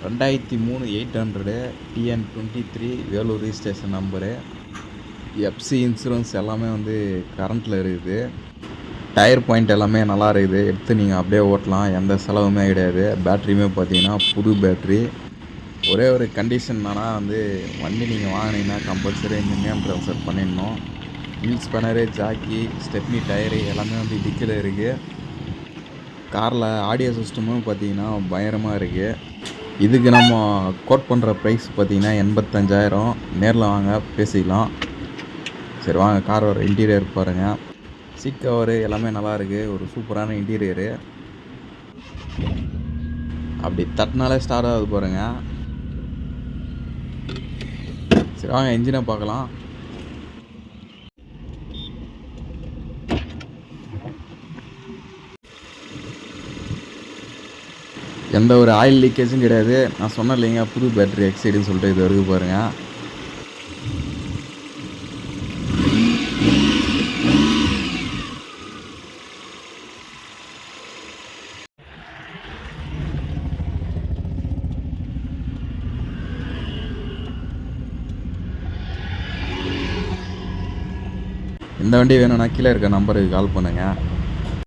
2003 800 TN23 Vellore registration number. FC insurance எல்லாமே வந்து கரண்ட்டில் இருக்குது. டயர் பாயிண்ட் எல்லாமே நல்லா இருக்குது. எடுத்து நீங்கள் அப்படியே ஓட்டலாம், எந்த செலவுமே கிடையாது. பேட்ரியுமே பார்த்தீங்கன்னா புது பேட்ரி. ஒரே ஒரு கண்டிஷன் என்னன்னா வந்து வண்டி நீங்கள் வாங்கினீங்கன்னா கம்பல்சரி இந்த நேம் ட்ரான்ஸ்ஃபர் பண்ணிடணும். Wheel spanner, jack, stepney, tyre எல்லாமே வந்து டிக்கில் இருக்குது. காரில் ஆடியோ சிஸ்டமும் பார்த்தீங்கன்னா பயங்கரமாக இருக்குது. இதுக்கு நம்ம கோட் பண்ணுற ப்ரைஸ் பார்த்தீங்கன்னா 85,000. நேரில் வாங்க பேசிக்கலாம். சரி வாங்க காரோட இன்டீரியர் பாருங்கள். சீட் கவரு எல்லாமே நல்லா இருக்குது. ஒரு சூப்பரான இன்டீரியரு. அப்படி தட்டினாலே ஸ்டார்ட் ஆகுது பாருங்கள். சரி வாங்க இன்ஜினை பார்க்கலாம். எந்த ஒரு ஆயில் லீக்கேஜும் கிடையாது. நான் சொன்னேன் இல்லைங்க புது பேட்டரி எக்ஸைடுன்னு சொல்லிட்டு இது வரைக்கும் பாருங்கள். இந்த வண்டி வேணும்னா கீழே இருக்க நம்பருக்கு கால் பண்ணுங்கள்.